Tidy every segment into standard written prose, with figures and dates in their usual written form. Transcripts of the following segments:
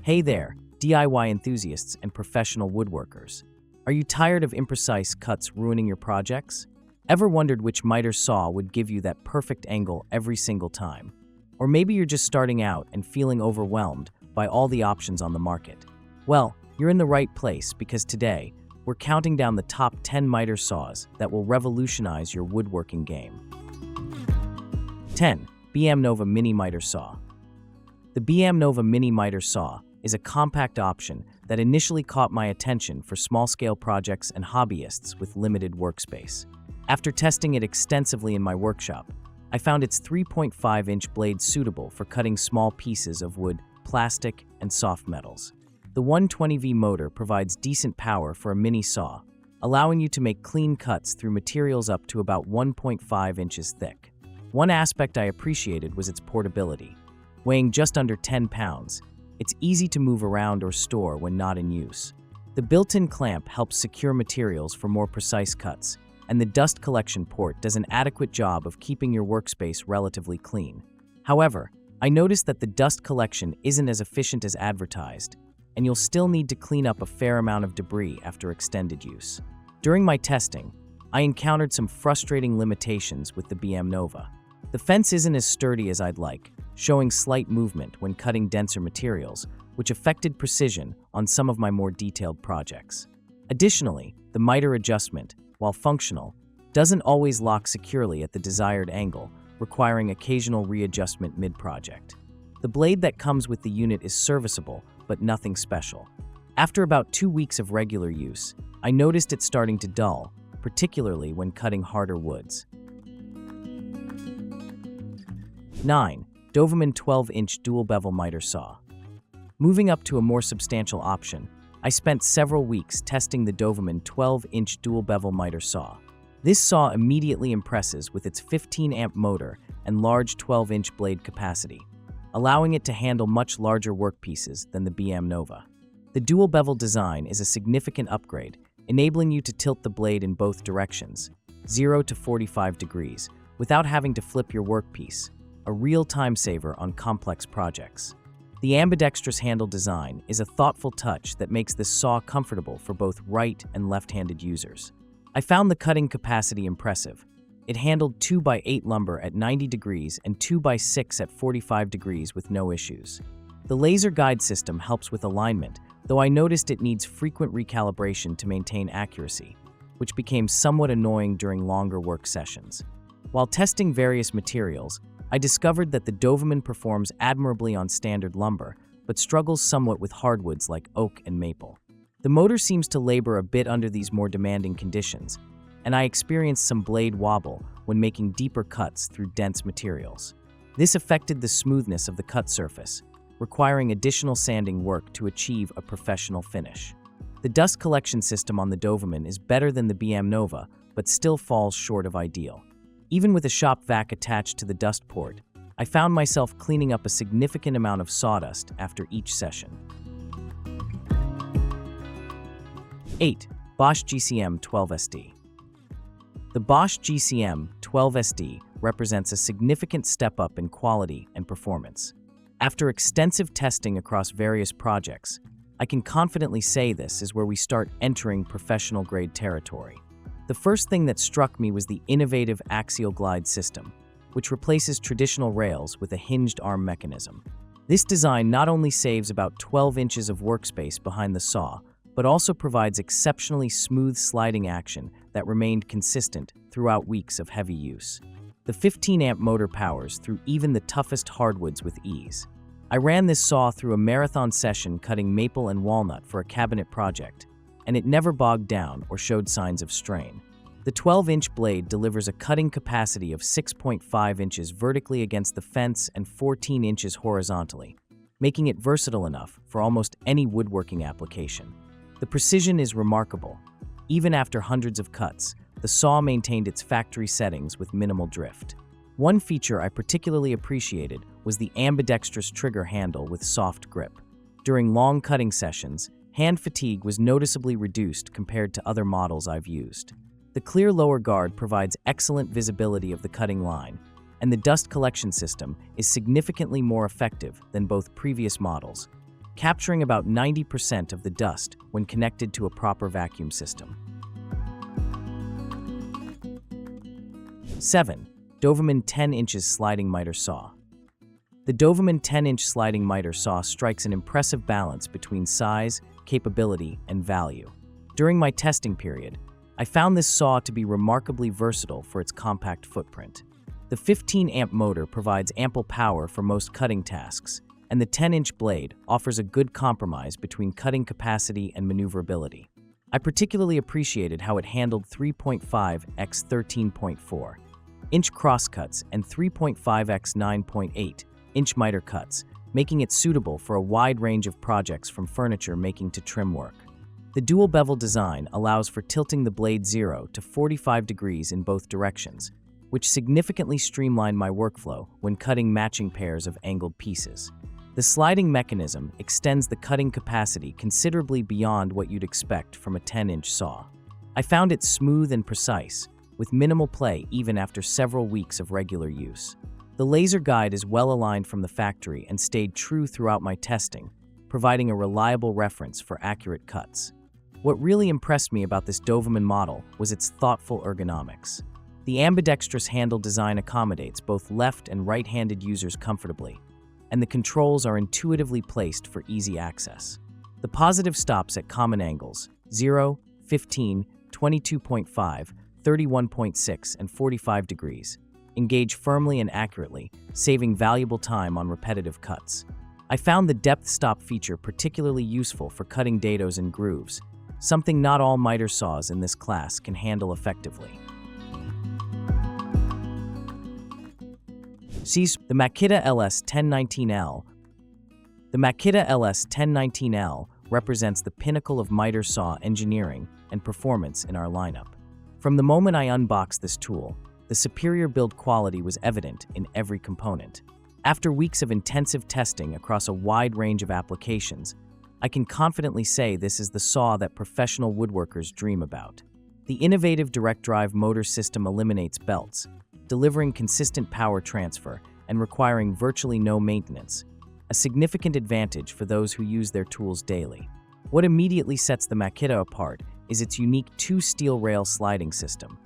Hey there, DIY enthusiasts and professional woodworkers. Are you tired of imprecise cuts ruining your projects? Ever wondered which miter saw would give you that perfect angle every single time? Or maybe you're just starting out and feeling overwhelmed by all the options on the market. Well, you're in the right place because today, we're counting down the top 10 miter saws that will revolutionize your woodworking game. 10. BEAMNOVA Mini Miter Saw. The BEAMNOVA Mini Miter Saw is a compact option that initially caught my attention for small-scale projects and hobbyists with limited workspace. After testing it extensively in my workshop, I found its 3.5-inch blade suitable for cutting small pieces of wood, plastic, and soft metals. The 120V motor provides decent power for a mini saw, allowing you to make clean cuts through materials up to about 1.5 inches thick. One aspect I appreciated was its portability. Weighing just under 10 pounds, it's easy to move around or store when not in use. The built-in clamp helps secure materials for more precise cuts, and the dust collection port does an adequate job of keeping your workspace relatively clean. However, I noticed that the dust collection isn't as efficient as advertised, and you'll still need to clean up a fair amount of debris after extended use. During my testing, I encountered some frustrating limitations with the BEAMNOVA. The fence isn't as sturdy as I'd like, showing slight movement when cutting denser materials, which affected precision on some of my more detailed projects. Additionally, the miter adjustment, while functional, doesn't always lock securely at the desired angle, requiring occasional readjustment mid-project. The blade that comes with the unit is serviceable, but nothing special. After about 2 weeks of regular use, I noticed it starting to dull, particularly when cutting harder woods. 9. DOVAMAN 12-inch Dual-Bevel Miter Saw. Moving up to a more substantial option, I spent several weeks testing the DOVAMAN 12-inch Dual-Bevel Miter Saw. This saw immediately impresses with its 15-amp motor and large 12-inch blade capacity, allowing it to handle much larger workpieces than the BEAMNOVA. The dual-bevel design is a significant upgrade, enabling you to tilt the blade in both directions, 0 to 45 degrees, without having to flip your workpiece, a real time saver on complex projects. The ambidextrous handle design is a thoughtful touch that makes this saw comfortable for both right and left-handed users. I found the cutting capacity impressive. It handled 2x8 lumber at 90 degrees and 2x6 at 45 degrees with no issues. The laser guide system helps with alignment, though I noticed it needs frequent recalibration to maintain accuracy, which became somewhat annoying during longer work sessions. While testing various materials, I discovered that the DOVAMAN performs admirably on standard lumber, but struggles somewhat with hardwoods like oak and maple. The motor seems to labor a bit under these more demanding conditions, and I experienced some blade wobble when making deeper cuts through dense materials. This affected the smoothness of the cut surface, requiring additional sanding work to achieve a professional finish. The dust collection system on the DOVAMAN is better than the BEAMNOVA, but still falls short of ideal. Even with a shop vac attached to the dust port, I found myself cleaning up a significant amount of sawdust after each session. 8. Bosch GCM 12SD. The Bosch GCM 12SD represents a significant step up in quality and performance. After extensive testing across various projects, I can confidently say this is where we start entering professional-grade territory. The first thing that struck me was the innovative axial glide system, which replaces traditional rails with a hinged arm mechanism. This design not only saves about 12 inches of workspace behind the saw, but also provides exceptionally smooth sliding action that remained consistent throughout weeks of heavy use. The 15-amp motor powers through even the toughest hardwoods with ease. I ran this saw through a marathon session cutting maple and walnut for a cabinet project, and it never bogged down or showed signs of strain. The 12-inch blade delivers a cutting capacity of 6.5 inches vertically against the fence and 14 inches horizontally, making it versatile enough for almost any woodworking application. The precision is remarkable. Even after hundreds of cuts, the saw maintained its factory settings with minimal drift. One feature I particularly appreciated was the ambidextrous trigger handle with soft grip. During long cutting sessions, hand fatigue was noticeably reduced compared to other models I've used. The clear lower guard provides excellent visibility of the cutting line, and the dust collection system is significantly more effective than both previous models, capturing about 90% of the dust when connected to a proper vacuum system. 7. DOVAMAN 10 inches sliding miter saw. The DOVAMAN 10-inch sliding miter saw strikes an impressive balance between size, capability, and value. During my testing period, I found this saw to be remarkably versatile for its compact footprint. The 15-amp motor provides ample power for most cutting tasks, and the 10-inch blade offers a good compromise between cutting capacity and maneuverability. I particularly appreciated how it handled 3.5 x 13.4 inch crosscuts and 3.5 x 9.8 inch miter cuts, making it suitable for a wide range of projects from furniture making to trim work. The dual bevel design allows for tilting the blade 0 to 45 degrees in both directions, which significantly streamlined my workflow when cutting matching pairs of angled pieces. The sliding mechanism extends the cutting capacity considerably beyond what you'd expect from a 10-inch saw. I found it smooth and precise, with minimal play even after several weeks of regular use. The laser guide is well aligned from the factory and stayed true throughout my testing, providing a reliable reference for accurate cuts. What really impressed me about this DOVAMAN model was its thoughtful ergonomics. The ambidextrous handle design accommodates both left and right-handed users comfortably, and the controls are intuitively placed for easy access. The positive stops at common angles 0, 15, 22.5, 31.6, and 45 degrees engage firmly and accurately, saving valuable time on repetitive cuts. I found the depth stop feature particularly useful for cutting dados and grooves, something not all miter saws in this class can handle effectively. The Makita LS1019L. The Makita LS1019L represents the pinnacle of miter saw engineering and performance in our lineup. From the moment I unboxed this tool, the superior build quality was evident in every component. After weeks of intensive testing across a wide range of applications, I can confidently say this is the saw that professional woodworkers dream about. The innovative direct drive motor system eliminates belts, delivering consistent power transfer and requiring virtually no maintenance, a significant advantage for those who use their tools daily. What immediately sets the Makita apart is its unique two-steel rail sliding system,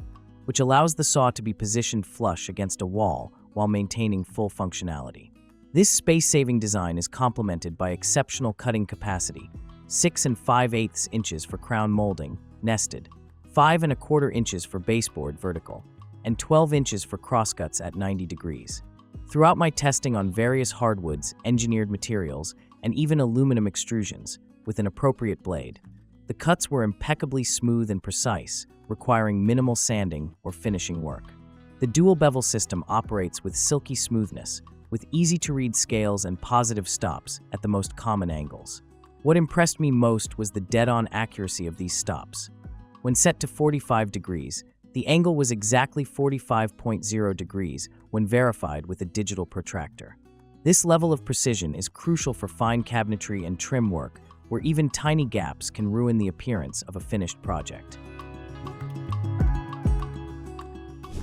which allows the saw to be positioned flush against a wall while maintaining full functionality. This space-saving design is complemented by exceptional cutting capacity, 6 5/8 inches for crown molding, nested, 5 1/4 inches for baseboard vertical, and 12 inches for crosscuts at 90 degrees. Throughout my testing on various hardwoods, engineered materials, and even aluminum extrusions, with an appropriate blade, the cuts were impeccably smooth and precise, requiring minimal sanding or finishing work. The dual bevel system operates with silky smoothness, with easy-to-read scales and positive stops at the most common angles. What impressed me most was the dead-on accuracy of these stops. When set to 45 degrees, the angle was exactly 45.0 degrees when verified with a digital protractor. This level of precision is crucial for fine cabinetry and trim work, where even tiny gaps can ruin the appearance of a finished project.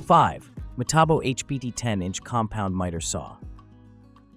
5. Metabo HPT 10-inch compound miter saw.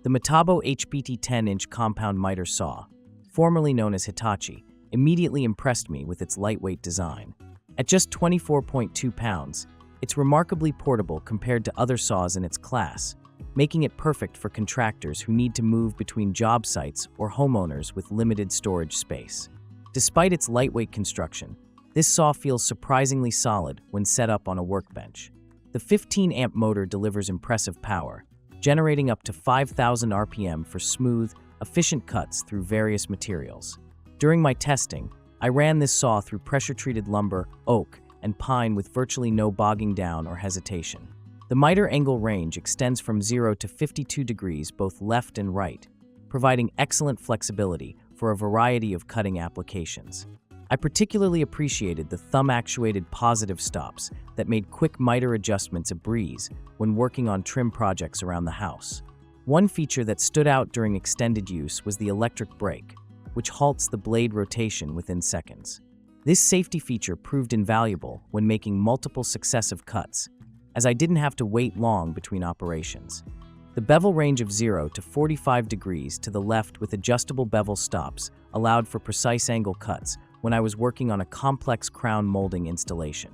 The Metabo HPT 10-inch compound miter saw, formerly known as Hoteche, immediately impressed me with its lightweight design. At just 24.2 pounds, it's remarkably portable compared to other saws in its class, making it perfect for contractors who need to move between job sites or homeowners with limited storage space. Despite its lightweight construction, this saw feels surprisingly solid when set up on a workbench. The 15-amp motor delivers impressive power, generating up to 5,000 RPM for smooth, efficient cuts through various materials. During my testing, I ran this saw through pressure-treated lumber, oak, and pine with virtually no bogging down or hesitation. The miter angle range extends from 0 to 52 degrees both left and right, providing excellent flexibility for a variety of cutting applications. I particularly appreciated the thumb-actuated positive stops that made quick miter adjustments a breeze when working on trim projects around the house. One feature that stood out during extended use was the electric brake, which halts the blade rotation within seconds. This safety feature proved invaluable when making multiple successive cuts, as I didn't have to wait long between operations. The bevel range of 0 to 45 degrees to the left with adjustable bevel stops allowed for precise angle cuts when I was working on a complex crown molding installation.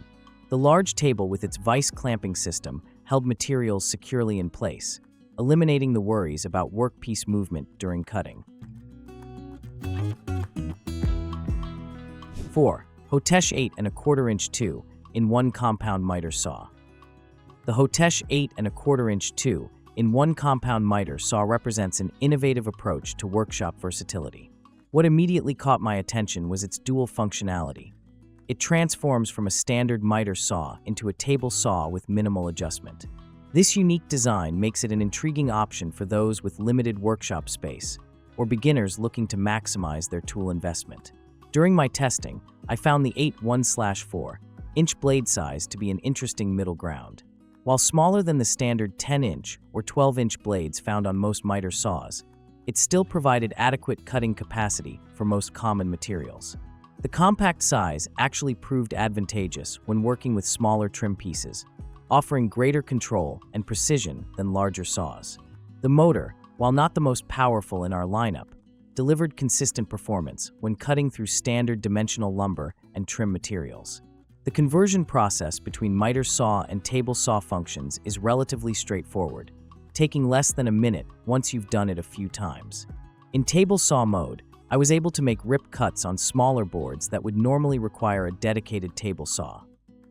The large table with its vise clamping system held materials securely in place, eliminating the worries about workpiece movement during cutting. 4. Hoteche 8¼ 2-in-1 compound miter saw. The Hoteche 8¼ 2-in-1 compound miter saw represents an innovative approach to workshop versatility. What immediately caught my attention was its dual functionality. It transforms from a standard miter saw into a table saw with minimal adjustment. This unique design makes it an intriguing option for those with limited workshop space or beginners looking to maximize their tool investment. During my testing, I found the 8.1/4-inch blade size to be an interesting middle ground. While smaller than the standard 10-inch or 12-inch blades found on most miter saws, it still provided adequate cutting capacity for most common materials. The compact size actually proved advantageous when working with smaller trim pieces, offering greater control and precision than larger saws. The motor, while not the most powerful in our lineup, delivered consistent performance when cutting through standard dimensional lumber and trim materials. The conversion process between miter saw and table saw functions is relatively straightforward, taking less than a minute once you've done it a few times. In table saw mode, I was able to make rip cuts on smaller boards that would normally require a dedicated table saw.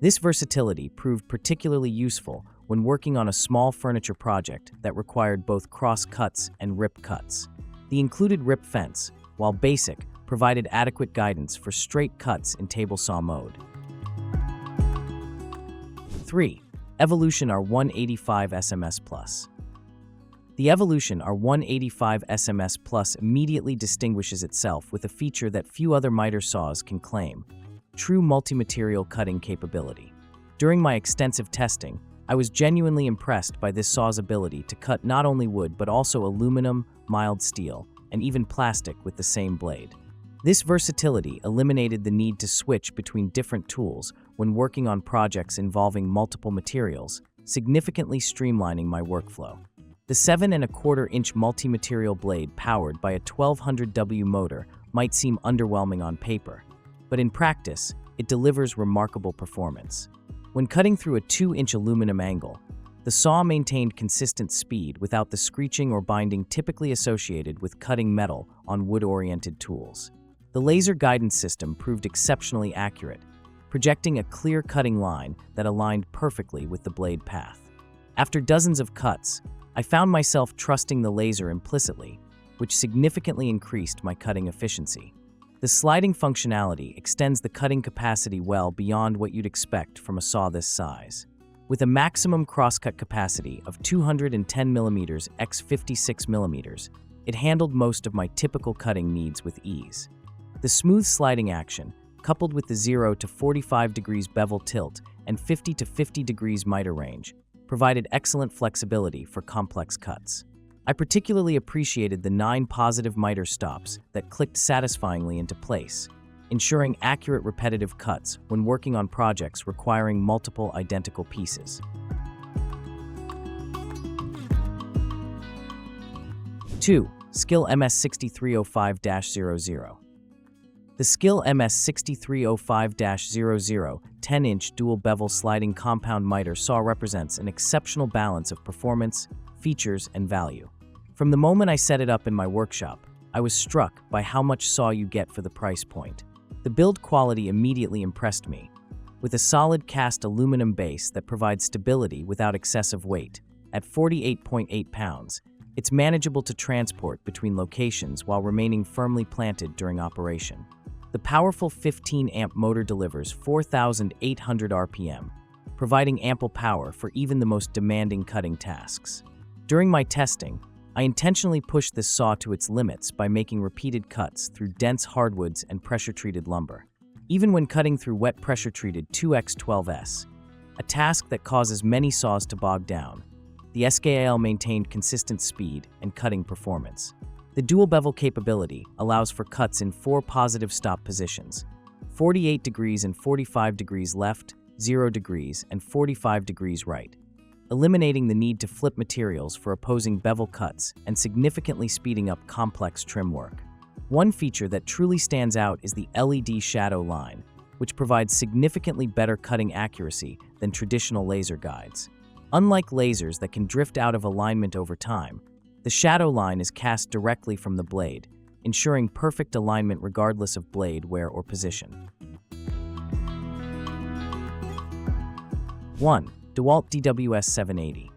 This versatility proved particularly useful when working on a small furniture project that required both cross cuts and rip cuts. The included rip fence, while basic, provided adequate guidance for straight cuts in table saw mode. 3. Evolution R185 SMS Plus. The Evolution R185 SMS Plus immediately distinguishes itself with a feature that few other miter saws can claim: true multi-material cutting capability. During my extensive testing, I was genuinely impressed by this saw's ability to cut not only wood but also aluminum, mild steel, and even plastic with the same blade. This versatility eliminated the need to switch between different tools when working on projects involving multiple materials, significantly streamlining my workflow. The 7¼ multi-material blade powered by a 1200W motor might seem underwhelming on paper, but in practice, it delivers remarkable performance. When cutting through a 2-inch aluminum angle, the saw maintained consistent speed without the screeching or binding typically associated with cutting metal on wood-oriented tools. The laser guidance system proved exceptionally accurate, projecting a clear cutting line that aligned perfectly with the blade path. After dozens of cuts, I found myself trusting the laser implicitly, which significantly increased my cutting efficiency. The sliding functionality extends the cutting capacity well beyond what you'd expect from a saw this size. With a maximum crosscut capacity of 210mm x 56mm, it handled most of my typical cutting needs with ease. The smooth sliding action, coupled with the 0 to 45 degrees bevel tilt and 50 to 50 degrees miter range, provided excellent flexibility for complex cuts. I particularly appreciated the 9 positive miter stops that clicked satisfyingly into place, ensuring accurate repetitive cuts when working on projects requiring multiple identical pieces. 2. SKIL MS6305-00. The SKIL MS6305-00 10-inch dual-bevel sliding compound miter saw represents an exceptional balance of performance, features, and value. From the moment I set it up in my workshop, I was struck by how much saw you get for the price point. The build quality immediately impressed me. With a solid cast aluminum base that provides stability without excessive weight, at 48.8 pounds, it's manageable to transport between locations while remaining firmly planted during operation. The powerful 15-amp motor delivers 4,800 RPM, providing ample power for even the most demanding cutting tasks. During my testing, I intentionally pushed this saw to its limits by making repeated cuts through dense hardwoods and pressure-treated lumber. Even when cutting through wet pressure-treated 2x12S, a task that causes many saws to bog down, the SKIL maintained consistent speed and cutting performance. The dual bevel capability allows for cuts in 4 positive stop positions: 48 degrees and 45 degrees left, 0 degrees, and 45 degrees right. eliminating the need to flip materials for opposing bevel cuts and significantly speeding up complex trim work. One feature that truly stands out is the LED shadow line, which provides significantly better cutting accuracy than traditional laser guides. Unlike lasers that can drift out of alignment over time, the shadow line is cast directly from the blade, ensuring perfect alignment regardless of blade wear or position. 1. DEWALT DWS780.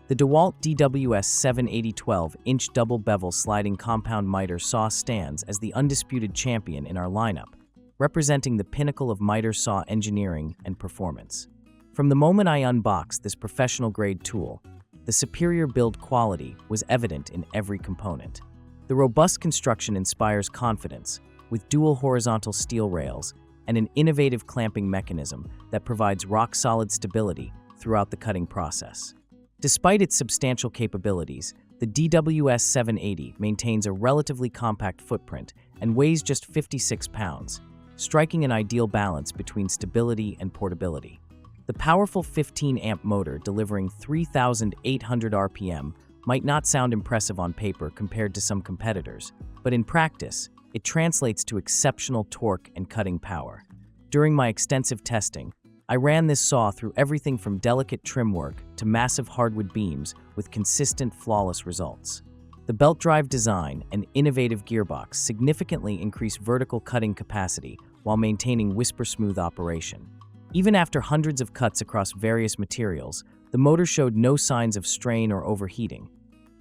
The DEWALT DWS780 12-inch double-bevel sliding compound miter saw stands as the undisputed champion in our lineup, representing the pinnacle of miter saw engineering and performance. From the moment I unboxed this professional-grade tool, the superior build quality was evident in every component. The robust construction inspires confidence, with dual horizontal steel rails and an innovative clamping mechanism that provides rock-solid stability throughout the cutting process. Despite its substantial capabilities, the DWS780 maintains a relatively compact footprint and weighs just 56 pounds, striking an ideal balance between stability and portability. The powerful 15-amp motor delivering 3,800 RPM might not sound impressive on paper compared to some competitors, but in practice, it translates to exceptional torque and cutting power. During my extensive testing, I ran this saw through everything from delicate trim work to massive hardwood beams with consistent, flawless results. The belt drive design and innovative gearbox significantly increase vertical cutting capacity while maintaining whisper-smooth operation. Even after hundreds of cuts across various materials, the motor showed no signs of strain or overheating,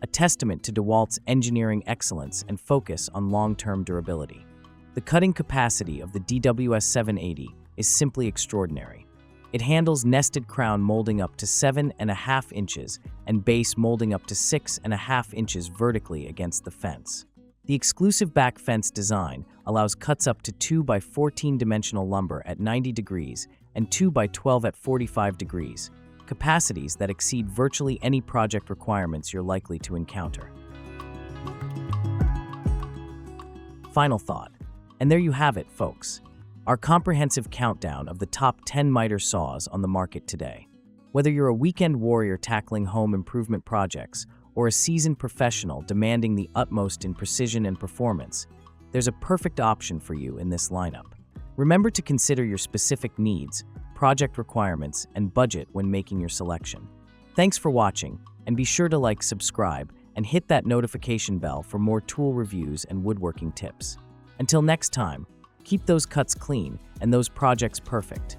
a testament to DEWALT's engineering excellence and focus on long-term durability. The cutting capacity of the DWS780 is simply extraordinary. It handles nested crown molding up to 7.5 inches and base molding up to 6.5 inches vertically against the fence. The exclusive back fence design allows cuts up to 2 by 14 dimensional lumber at 90 degrees and 2 by 12 at 45 degrees, capacities that exceed virtually any project requirements you're likely to encounter. Final thought. And there you have it, folks. Our comprehensive countdown of the top 10 miter saws on the market today. Whether you're a weekend warrior tackling home improvement projects or a seasoned professional demanding the utmost in precision and performance, there's a perfect option for you in this lineup. Remember to consider your specific needs, project requirements, and budget when making your selection. Thanks for watching, and be sure to like, subscribe, and hit that notification bell for more tool reviews and woodworking tips. Until next time, keep those cuts clean and those projects perfect.